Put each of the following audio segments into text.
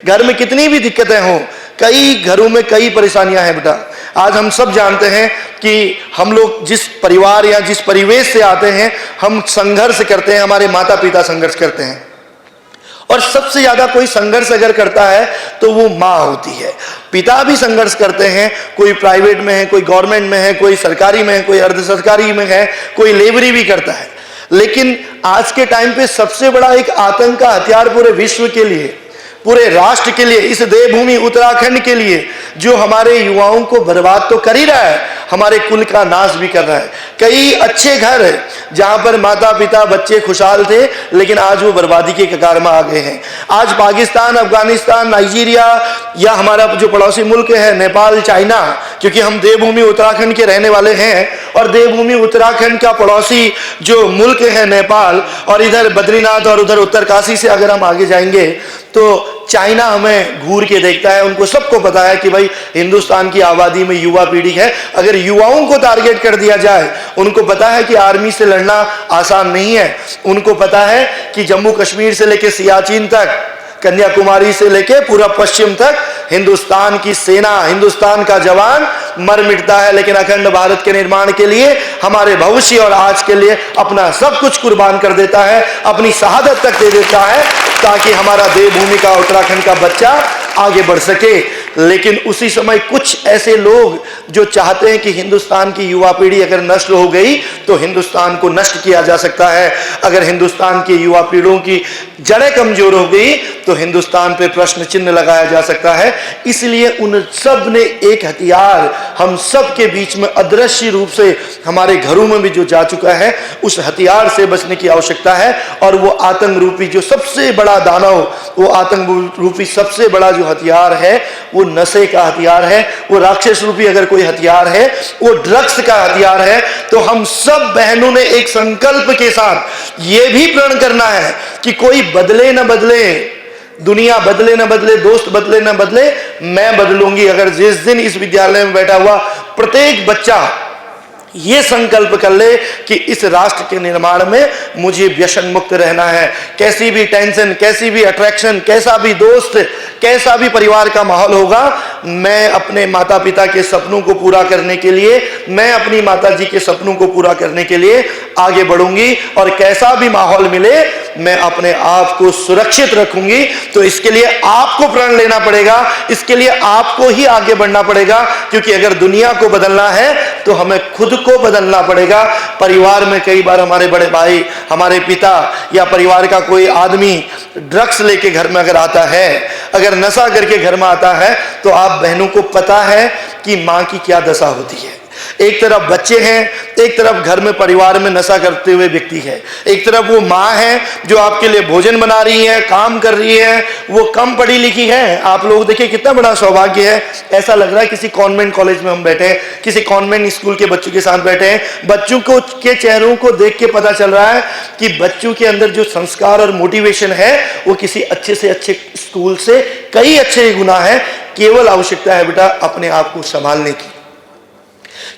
घर में कितनी भी दिक्कतें हों, कई घरों में कई परेशानियां हैं बेटा। आज हम सब जानते हैं कि हम लोग जिस परिवार या जिस परिवेश से आते हैं, हम संघर्ष करते हैं, हमारे माता पिता संघर्ष करते हैं, और सबसे ज्यादा कोई संघर्ष अगर करता है तो वो माँ होती है। पिता भी संघर्ष करते हैं, कोई प्राइवेट में है, कोई गवर्नमेंट में है, कोई सरकारी में है, कोई अर्ध सरकारी में है, कोई लेबरी भी करता है। लेकिन आज के टाइम पे सबसे बड़ा एक आतंक का हथियार पूरे विश्व के लिए, पूरे राष्ट्र के लिए, इस देवभूमि उत्तराखंड के लिए, जो हमारे युवाओं को बर्बाद तो कर ही रहा है, हमारे कुल का नाश भी कर रहा है। कई अच्छे घर जहां पर माता पिता बच्चे खुशहाल थे, लेकिन आज वो बर्बादी के कगार में आ गए हैं। आज पाकिस्तान, अफगानिस्तान, नाइजीरिया या हमारा जो पड़ोसी मुल्क है नेपाल, चाइना, क्योंकि हम देवभूमि उत्तराखंड के रहने वाले हैं, और देवभूमि उत्तराखंड का पड़ोसी जो मुल्क है नेपाल, और इधर बद्रीनाथ और उधर उत्तरकाशी से अगर हम आगे जाएंगे तो चाइना हमें घूर के देखता है। उनको सबको पता है कि भाई हिंदुस्तान की आबादी में युवा पीढ़ी है, अगर युवाओं को टारगेट कर दिया जाए, उनको पता है कि आर्मी से लड़ना आसान नहीं है, उनको पता है कि जम्मू कश्मीर से लेकर सियाचिन तक, कन्याकुमारी से लेकर पूरा पश्चिम तक हिंदुस्तान की सेना, हिंदुस्तान का जवान मर मिटता है, लेकिन अखंड भारत के निर्माण के लिए, हमारे भविष्य और आज के लिए अपना सब कुछ कुर्बान कर देता है, अपनी शहादत तक दे देता है, ताकि हमारा देवभूमि का, उत्तराखंड का बच्चा आगे बढ़ सके। लेकिन उसी समय कुछ ऐसे लोग जो चाहते हैं कि हिंदुस्तान की युवा पीढ़ी अगर नष्ट हो गई तो हिंदुस्तान को नष्ट किया जा सकता है, अगर हिंदुस्तान की युवा पीढ़ियों की जड़ें कमजोर हो गई तो हिंदुस्तान पे प्रश्न चिन्ह लगाया जा सकता है। इसलिए उन सब ने एक हथियार हम सब के बीच में अदृश्य रूप से हमारे घरों में भी जो जा चुका है, उस हथियार से बचने की आवश्यकता है। और वो आतंक रूपी जो सबसे बड़ा दानव, वो आतंक रूपी सबसे बड़ा जो हथियार है, वो नशे का हथियार है, वो राक्षस रूपी अगर कोई हथियार है, वो ड्रग्स का हथियार है। तो हम सब बहनों ने एक संकल्प के साथ ये भी प्रण करना है कि कोई बदले न बदले, दुनिया बदले न बदले, दोस्त बदले न बदले, मैं बदलूंगी। अगर जिस दिन इस विद्यालय में बैठा हुआ प्रत्येक बच्चा ये संकल्प कर ले कि इस राष्ट्र के निर्माण में मुझे व्यसन मुक्त रहना है, कैसी भी टेंशन, कैसी भी अट्रैक्शन, कैसा भी दोस्त, कैसा भी परिवार का माहौल होगा, मैं अपने माता पिता के सपनों को पूरा करने के लिए, मैं अपनी माता जी के सपनों को पूरा करने के लिए आगे बढ़ूंगी, और कैसा भी माहौल मिले मैं अपने आप को सुरक्षित रखूंगी। तो इसके लिए आपको प्रण लेना पड़ेगा, इसके लिए आपको ही आगे बढ़ना पड़ेगा, क्योंकि अगर दुनिया को बदलना है तो हमें खुद को बदलना पड़ेगा। परिवार में कई बार हमारे बड़े भाई, हमारे पिता या परिवार का कोई आदमी ड्रग्स लेके घर में अगर आता है, अगर नशा करके घर में आता है, तो आप बहनों को पता है कि मां की क्या दशा होती है। एक तरफ बच्चे हैं, एक तरफ घर में परिवार में नशा करते हुए व्यक्ति है, एक तरफ वो माँ है जो आपके लिए भोजन बना रही है, काम कर रही है, वो कम पढ़ी लिखी है। आप लोग देखिए कितना बड़ा सौभाग्य है, ऐसा लग रहा है किसी कॉन्वेंट कॉलेज में हम बैठे हैं, किसी कॉन्वेंट स्कूल के बच्चों के साथ बैठे हैं। बच्चों को के चेहरों को देख के पता चल रहा है कि बच्चों के अंदर जो संस्कार और मोटिवेशन है वो किसी अच्छे से अच्छे स्कूल से कई अच्छे गुना है। केवल आवश्यकता है बेटा अपने आप को संभालने की,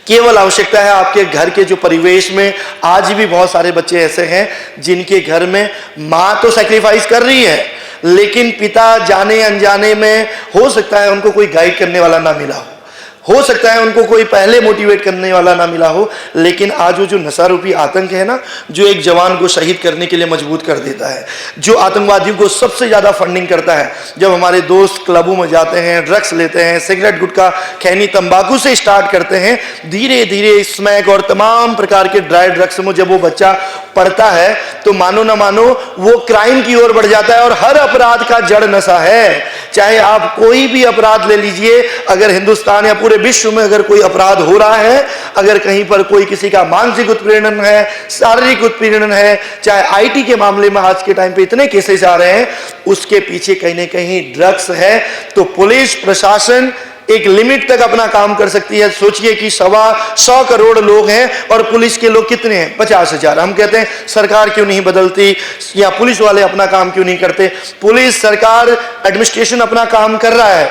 केवल आवश्यकता है आपके घर के जो परिवेश में आज भी बहुत सारे बच्चे ऐसे हैं जिनके घर में माँ तो सैक्रिफाइस कर रही है, लेकिन पिता जाने अनजाने में हो सकता है उनको कोई गाइड करने वाला ना मिला हो सकता है उनको कोई पहले मोटिवेट करने वाला ना मिला हो। लेकिन आज वो जो नशा रूपी आतंक है ना, जो एक जवान को शहीद करने के लिए मजबूत कर देता है, जो आतंकवादियों को सबसे ज्यादा फंडिंग करता है। जब हमारे दोस्त क्लबों में जाते हैं, ड्रग्स लेते हैं, सिगरेट, गुटखा, खैनी, तंबाकू से स्टार्ट करते हैं, धीरे धीरे स्मैक और तमाम प्रकार के ड्राई ड्रग्स में जब वो बच्चा पढ़ता है तो मानो ना मानो वो क्राइम की ओर बढ़ जाता है। और हर अपराध का जड़ नशा है, चाहे आप कोई भी अपराध ले लीजिए, अगर हिंदुस्तान या पूरे विश्व में अगर कोई अपराध हो रहा है, अगर कहीं पर कोई किसी का मानसिक उत्पीड़न है, शारीरिक उत्पीड़न है, चाहे आईटी के मामले में आज के टाइम पे इतने केसेस आ रहे हैं, उसके पीछे कहीं ना कहीं ड्रग्स है। तो पुलिस प्रशासन एक लिमिट तक अपना काम कर सकती है। सोचिए कि 125 करोड़ लोग हैं और पुलिस के लोग कितने हैं? 50,000। हम कहते हैं सरकार क्यों नहीं बदलती या पुलिस वाले अपना काम क्यों नहीं करते? पुलिस, सरकार, एडमिनिस्ट्रेशन अपना काम कर रहा है,